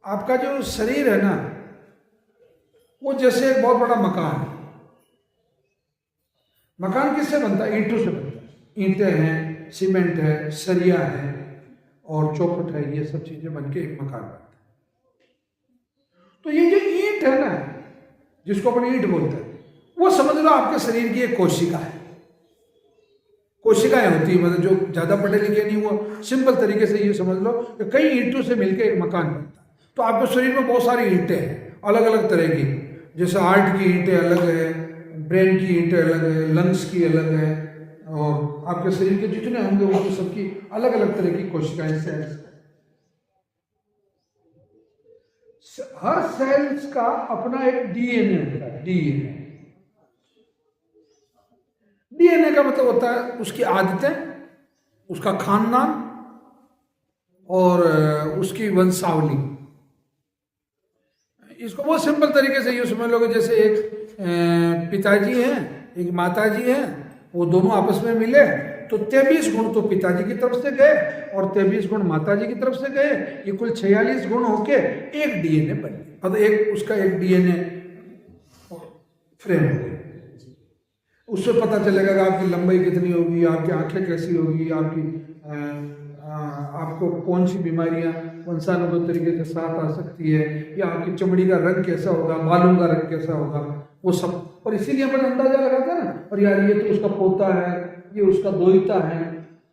आपका जो शरीर है ना, वो जैसे एक बहुत बड़ा मकान है। मकान किससे बनता है? ईंटों से बनता है। ईंटें हैं, सीमेंट है, सरिया है और चौखट है, ये सब चीजें बनके एक मकान बनता है। तो ये जो ईंट है ना, जिसको अपन ईंट बोलते हैं, वो समझ लो आपके शरीर की एक कोशिका है। कोशिकाएं होती है, मतलब जो ज्यादा पढ़े लिखे नहीं, वो सिंपल तरीके से ये समझ लो कि कई ईंटों से मिलकर एक मकान बनता है। तो आपके शरीर में बहुत सारी ईंटें हैं, अलग अलग तरह की। जैसे हार्ट की ईंटें अलग है, ब्रेन की ईंटें अलग है, लंग्स की अलग है, और आपके शरीर के जितने अंग हैं उनकी सबकी अलग अलग तरह की कोशिकाएं, सेल्स। हर सेल्स का अपना एक डीएनए होता है। डीएनए का मतलब होता है उसकी आदतें, उसका खानदान और उसकी वंशावली। इसको बहुत सिंपल तरीके से ये समझ लोगे, जैसे एक पिताजी हैं, एक माताजी हैं, वो दोनों आपस में मिले तो 23 गुण तो पिताजी की तरफ से गए और 23 गुण माताजी की तरफ से गए, ये कुल 46 गुण होके एक डीएनए बन गया। मतलब एक उसका एक डीएनए फ्रेम हो गया। उससे पता चलेगा कि आपकी लंबाई कितनी होगी, आपकी आंखें कैसी होगी, आपको कौन सी बीमारियां वंशानुगत तरीके के साथ आ सकती है, या आपकी चमड़ी का रंग कैसा होगा, बालों का रंग कैसा होगा, वो सब। और इसीलिए अपन अंदाजा लगाते हैं ना, और यार ये तो उसका पोता है, ये उसका दोहिता है,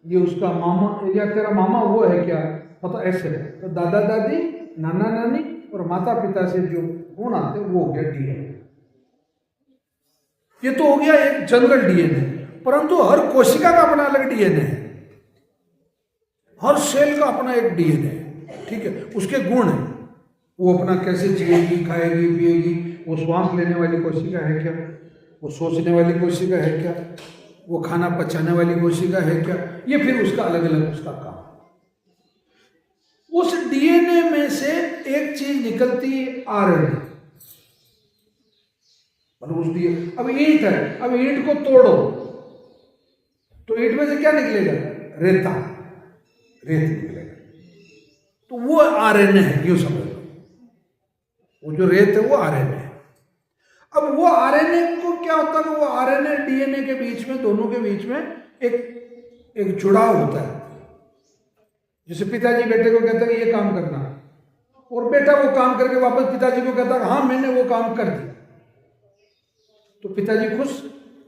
ये उसका मामा, या तेरा मामा वो है क्या, मतलब ऐसे है। तो दादा दादी, नाना नानी और माता पिता से जो गुण आते वो हो गया डीएनए। ये तो हो गया एक जनरल डीएनए। परंतु हर कोशिका का अपना अलग डीएनए है, हर सेल का अपना एक डीएनए है, ठीक है। उसके गुण है, वो अपना कैसे जिएगी, खाएगी, पिएगी, वो श्वास लेने वाली कोशिका है क्या, वो सोचने वाली कोशिका है क्या, वो खाना पचाने वाली कोशिका है क्या, ये फिर उसका अलग अलग उसका काम। उस डीएनए में से एक चीज निकलती है आरएनए। मतलब उस डीएनए, अब ईंट है, अब ईंट को तोड़ो तो ईंट में से क्या निकलेगा? रेत निकलेगा। तो वो आरएनए है, यूं समझ लो। वो जो रेत है वो आरएनए है। अब वो आरएनए को क्या होता है, वो आरएनए डीएनए के बीच में, दोनों के बीच में एक जुड़ाव होता है। जैसे पिताजी बेटे को कहता है कि ये काम करना, और बेटा वो काम करके वापस पिताजी को कहता है हाँ मैंने वो काम कर दिया, तो पिताजी खुश।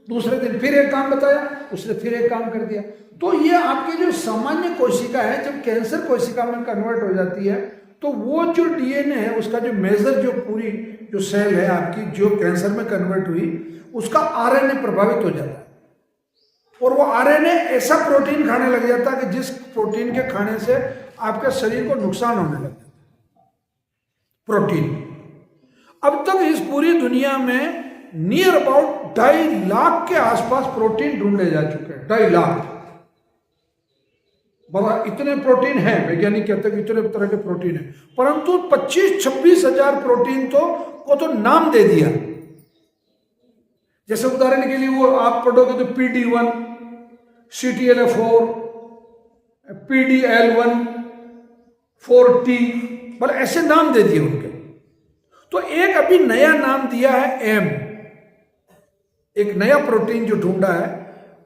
दूसरे दिन फिर एक काम बताया, उसने फिर एक काम कर दिया। तो ये आपकी जो सामान्य कोशिका है, जब कैंसर कोशिका में कन्वर्ट हो जाती है, तो वो जो डीएनए है, उसका जो मेजर, जो पूरी जो सेल है आपकी, जो कैंसर में कन्वर्ट हुई, उसका आरएनए प्रभावित हो जाता है। और वो आरएनए ऐसा प्रोटीन खाने लग जाता है कि जिस प्रोटीन के खाने से आपके शरीर को नुकसान होने लग जाता है। प्रोटीन अब तक इस पूरी दुनिया में नियर अबाउट 2.5 लाख के आसपास प्रोटीन ढूंढे जा चुके हैं। 2.5 लाख। बाबा इतने प्रोटीन हैं, वैज्ञानिक कहते हैं कि इतने तरह के प्रोटीन है, परंतु 25-26 हजार प्रोटीन को तो नाम दे दिया। जैसे उदाहरण के लिए वो आप पढ़ोगे तो PD1, CTLA4, PDL1, 4T, मतलब ऐसे नाम दे दिए उनके। तो एक अभी नया नाम दिया है M, एक नया प्रोटीन जो ढूंढा है,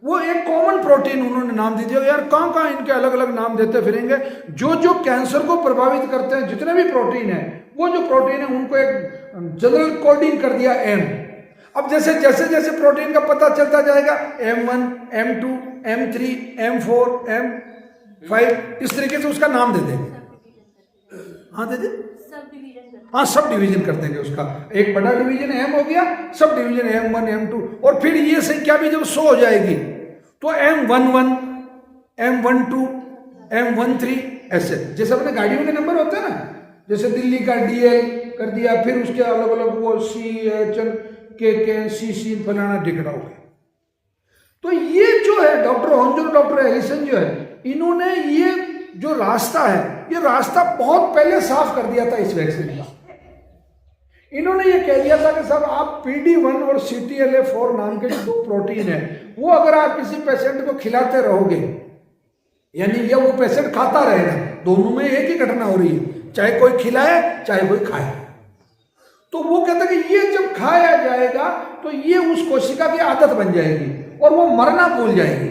वो एक कॉमन प्रोटीन उन्होंने नाम दे दिया। यार कहां कहां इनके अलग अलग नाम देते फिरेंगे। जो कैंसर को प्रभावित करते हैं जितने भी प्रोटीन है, वो जो प्रोटीन है उनको एक जनरल कोडिंग कर दिया M। अब जैसे जैसे प्रोटीन का पता चलता जाएगा, M1, M2, M3, M4, M5, इस तरीके से उसका नाम दे देंगे। हाँ दे दे, हाँ सब डिवीजन कर देंगे उसका। एक बड़ा डिवीजन M हो गया, सब डिवीजन M1, M2, और फिर ये संख्या भी जब 100 हो जाएगी तो M11, M12, M13, ऐसे। जैसे अपने गाड़ियों के नंबर होते हैं ना, जैसे दिल्ली का DL कर दिया, फिर उसके अलग अलग वो CH, KK, CC, फलाना ढिकड़ा हो गया। तो ये जो है डॉक्टर होंजो, डॉक्टर एलिसन जो है, इन्होंने ये जो रास्ता है, ये रास्ता बहुत पहले साफ कर दिया था इस वैक्सीन का। इन्होंने ये कह दिया था कि साहब आप PD1 और CTLA4 नाम के जो 2 प्रोटीन है, वो अगर आप किसी पेशेंट को खिलाते रहोगे, यानी ये वो पेशेंट खाता रहेगा, दोनों में एक ही घटना हो रही है, चाहे कोई खिलाए चाहे कोई खाए। तो वो कहता है कि ये जब खाया जाएगा तो ये उस कोशिका की आदत बन जाएगी और वो मरना भूल जाएगी।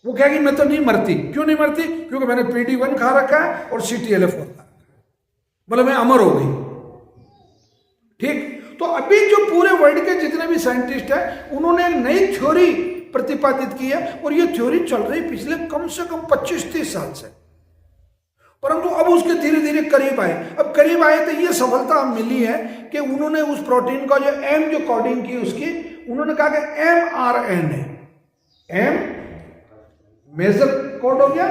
वो कहेगी मैं तो नहीं मरती। क्यों नहीं मरती? क्योंकि मैंने PD1 खा रखा है और CTLA4 खा रखा है, मतलब मैं अमर हो गई। ठीक, तो अभी जो पूरे वर्ल्ड के जितने भी साइंटिस्ट हैं उन्होंने एक नई थ्योरी प्रतिपादित की है और ये थ्योरी चल रही पिछले कम से कम 25-30 साल से, परंतु अब उसके धीरे धीरे करीब आए। अब करीब आए तो ये सफलता मिली है कि उन्होंने उस प्रोटीन का जो एम जो कोडिंग की उसकी, उन्होंने कहा कि mRNA, एम मेजर कोड हो गया,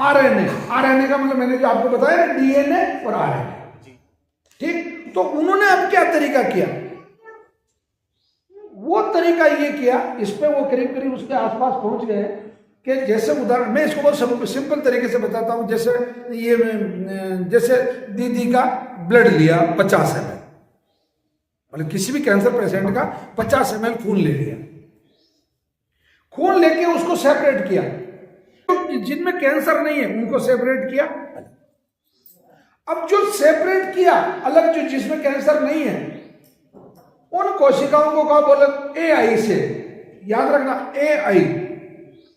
RNA का मतलब मैंने जो आपको बताया ना DNA और RNA। ठीक, तो उन्होंने अब क्या तरीका किया? वो तरीका ये किया, इस पे वो करीब करीब उसके आसपास पहुंच गए कि जैसे उदाहरण मैं इसको बहुत सिंपल तरीके से बताता हूं। जैसे दीदी का ब्लड लिया 50 ml, मतलब किसी भी कैंसर पेशेंट का 50 ml खून ले लिया, खून लेके उसको सेपरेट किया, तो जिनमें कैंसर नहीं है उनको सेपरेट किया। अब जो सेपरेट किया अलग, जो जिसमें कैंसर नहीं है, उन कोशिकाओं को कहा बोले AI से, याद रखना AI,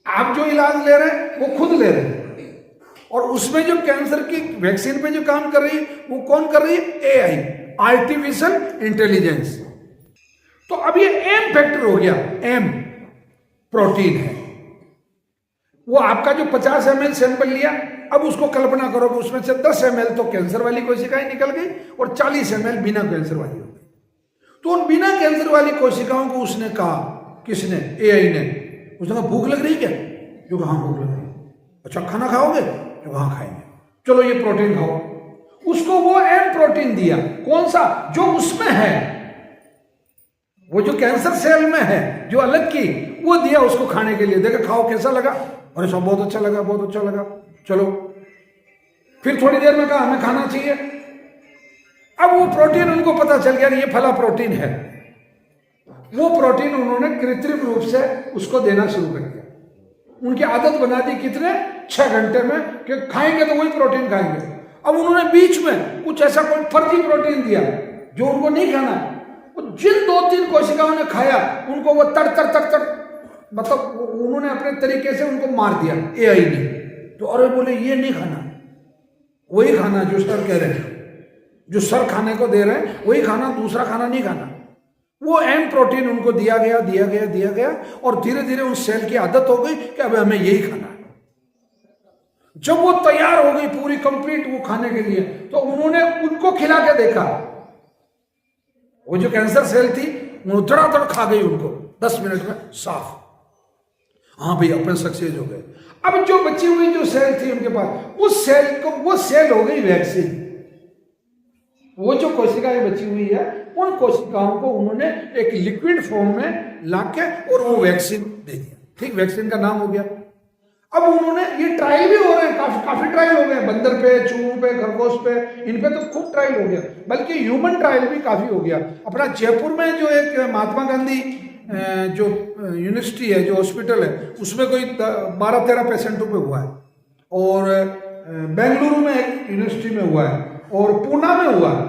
आप जो इलाज ले रहे हैं वो खुद ले रहे हैं, और उसमें जो कैंसर की वैक्सीन पे जो काम कर रही है वो कौन कर रही है? AI, artificial intelligence. तो अब ये एम फैक्टर हो गया, एम प्रोटीन है। वो आपका जो 50 ml सैंपल लिया, अब उसको कल्पना करो कि उसमें से 10 ml तो कैंसर वाली कोशिकाएं निकल गई और 40 ml बिना कैंसर वाली हो गई। तो उन बिना कैंसर वाली कोशिकाओं को उसने कहा, किसने? AI ने। उसने कहा भूख लग रही क्या? जो कहा हाँ भूख लग रही। अच्छा खाना खाओगे? जो हाँ खाएंगे। चलो ये प्रोटीन खाओ। उसको वो एम प्रोटीन दिया, कौन सा? जो उसमें है, वो जो कैंसर सेल में है जो अलग की, वो दिया उसको खाने के लिए। देखा खाओ कैसा लगा? अरे सब बहुत अच्छा लगा, बहुत अच्छा लगा। चलो फिर थोड़ी देर में कहा हमें खाना चाहिए। अब वो प्रोटीन उनको पता चल गया कि ये फला प्रोटीन है। वो प्रोटीन उन्होंने कृत्रिम रूप से उसको देना शुरू कर दिया। उनकी आदत बना दी कितने? 6 घंटे में कि खाएंगे तो वही प्रोटीन खाएंगे। अब उन्होंने बीच में कुछ ऐसा कोई फर्जी प्रोटीन दिया जो उनको नहीं खाना। जिन 2-3 कोशिकाओं ने खाया उनको वो तड़ तड़ तड़ तड़, मतलब उन्होंने अपने तरीके से उनको मार दिया AI ने। तो अरे बोले ये नहीं खाना, वही खाना जो सर कह रहे हैं, जो सर खाने को दे रहे हैं वही खाना, दूसरा खाना नहीं खाना। वो एम प्रोटीन उनको दिया गया और धीरे धीरे उस सेल की आदत हो गई कि अब हमें यही खाना है। जब वो तैयार हो गई पूरी कंप्लीट वो खाने के लिए, तो उन्होंने उनको खिला के देखा। वो जो कैंसर सेल थी वो धड़ाधड़ खा गई उनको 10 मिनट में साफ। हाँ भाई अपन सक्सेस हो गए। अब जो बची हुई जो सेल थी उनके पास, उस सेल को, वो सेल हो गई वैक्सीन। वो जो कोशिकाएं बची हुई है उन कोशिकाओं को उन्होंने एक लिक्विड फॉर्म में लाके और वो वैक्सीन दे दिया। ठीक, वैक्सीन का नाम हो गया। अब उन्होंने ये ट्रायल भी हो रहे हैं, काफी ट्रायल हो गए, बंदर पे, चूहों पे, खरगोश पे, इन पे तो खूब ट्रायल हो गया, बल्कि ह्यूमन ट्रायल भी काफी हो गया। अपना जयपुर में जो एक महात्मा गांधी जो यूनिवर्सिटी है, जो हॉस्पिटल है, उसमें कोई 12-13 पेशेंटों पे हुआ है, और बेंगलुरु में एक यूनिवर्सिटी में हुआ है, और पूना में हुआ है,